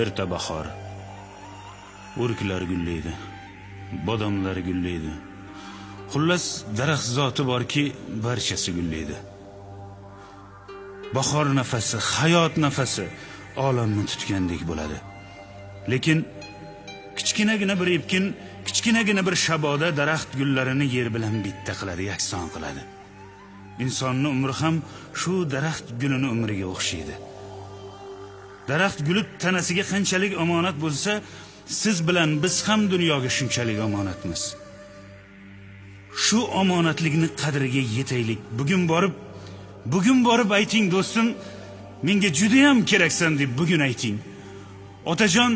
erta bahor. O'riklar gullaydi, bodomlar gullaydi. Xullas, daraxt zoti borki, barchasi gullaydi. Bahor nafasi, hayot nafasi olamni tutgandek bo'ladi. Lekin kichkinagina bir epkin, kichkinagina bir shaboda daraxt gullarini yer bilan bitta qiladi, yakson qiladi. Insonning umri ham shu daraxt gulini umriga o'xshaydi. Daraxt guli tanasiga qanchalik omonat bo'lsa, siz bilan biz ham dunyoga shunchalik omonatmiz. Shu omonatlikni qadriga yetaylik. Bugun borib ayting do'stim, menga juda ham keraksan deb bugun ayting. Otajon,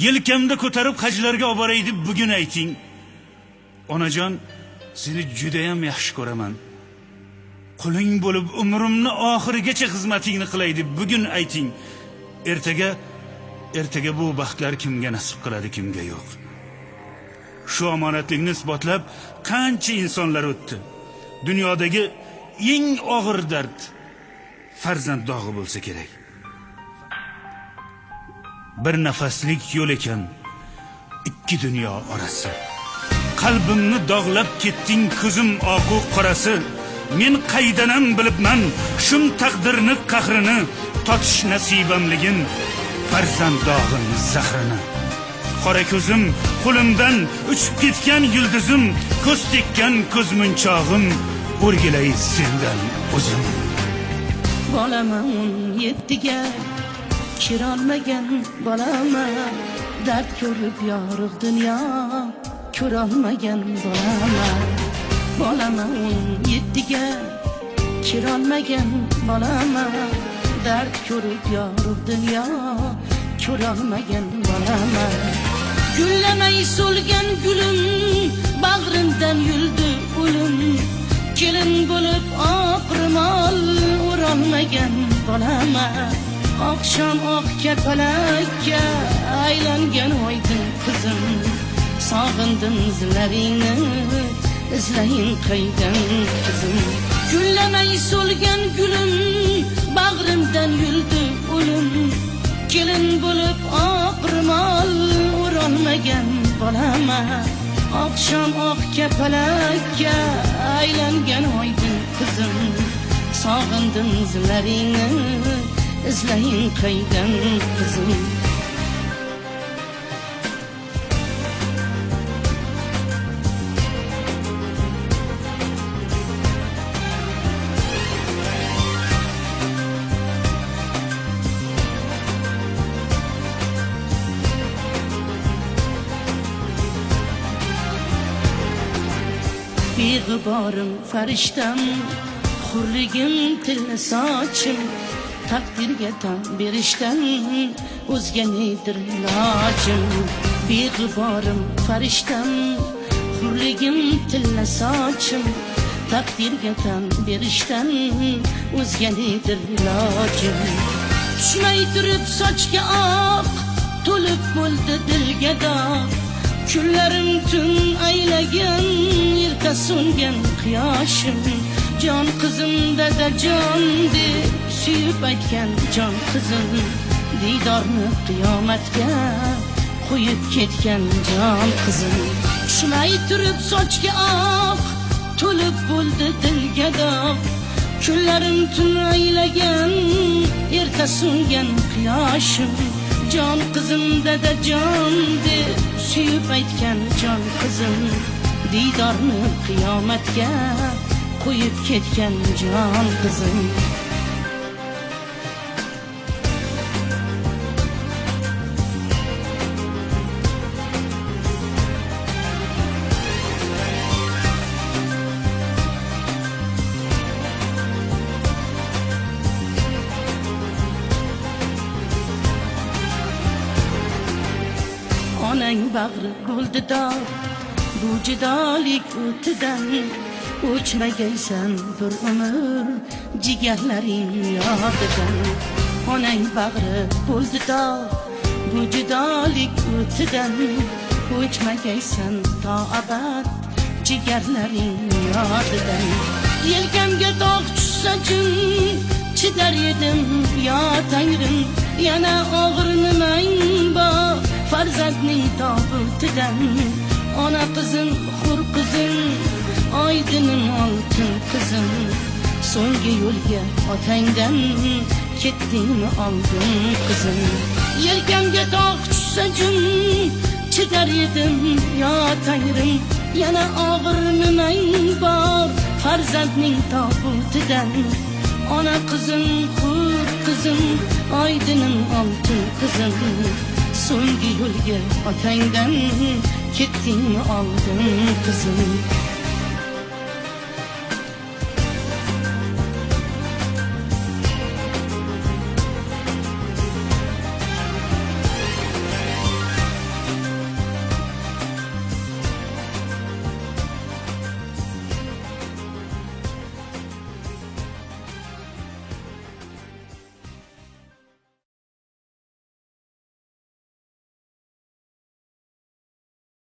yelkamda ko'tarib hajlarga olib boray deb bugun ayting. Onajon, seni juda ham yaxshi ko'raman. Quling bo'lib umrimni oxirigacha xizmatingni qilay deb bugun ayting. Ertaga bu baxtlar kimga nasib qiladi, kimga yo'q. Shu omonatlikni isbotlab qancha insonlar o'tdi. Dunyodagi eng og'ir dard farzand dog'i bo'lsa kerak. Bir nafaslik yo'l ekan ikki dunyo orasi. Qalbimni dog'lab ketding ko'zim oqu qorasi. Men qaydanam bilibman shum taqdirni qahrini, totish nasibamligin farzand dog'in zahrini. Qora ko'zim, qo'limdan uchib ketgan yulduzim, ko'z tekkan ko'z munchog'im, o'rgilay sendan o'zim. Bolaman 17ga kirolmagan bolaman, dard ko'rib yorug' dunyo ko'rolmagan bolaman. Bolaman 17ga kirolmagan bolaman, dard ko'rib yorug' dunyo ko'rolmagan bolaman. Gullamay so'lgan gulim, bag'rimdan yuldi o'lim, kelin bo'lib oq ro'mol o'rolmagan bolaman. Oqshom oq kapalakka aylangan oydin qizim, sog'indim izlaringni, izlayin qaydan qizim. Gullamay so'lgan gulim, bag'rimdan yuldi o'lim, kelin bo'lib oq ro'mol o'rolmagan bolaman. Oqshom oq kapalakka aylangan oydin qizim, sog'indim izlaringni, izlayin qaydan qizim. Beg'uborim farishtam, hurligim til sochim, taqdirga tan berishdan o'zga nedir ilojim. Beg'uborim farishtam, hurligim til sochim, taqdirga tan berishdan o'zga nedir ilojim. Tushmay turib sochga oq, to'lib bo'ldi dilga dog'. Kunlarim tun aylagan, erta so'ngan quyoshim, jon qizim dadajon deb suyib aytgan jon qizim, diydorni qiyomatga qo'yib ketgan jon qizim. Tushmay turib sochga oq, to'lib bo'ldi dilga dog'. Kunlarim tun aylagan, erta so'ngan quyoshim, jon qizim dadajon deb suyib aytgan jon qizim, diydorni qiyomatga qo'yib ketgan jon qizim. Onang bag'ri bo'ldi dog', bu judolik o'tidan o'chmagaysan bir umr jigarlaring yodidan. Onang bag'ri bo'ldi dog', bu judolik o'tidan o'chmagaysan to abad jigarlaring yodidan. Yelkamga dog' tushsa jim chidar edim yo tangrim, yana og'ir nimang bor farzandning tobutidan ona qizim hur qizim oydinim oltin qizim so'nggi yo'lga otangdan ketdingmi oldin qizim yelkamga tog' tushsa jun chidar edim yo tangrim yana og'ir nimang bor farzandning tobutidan ona qizim hur qizim oydinim oltin qizim so'nggi yo'lga otangdan ketdingmi oldin qizim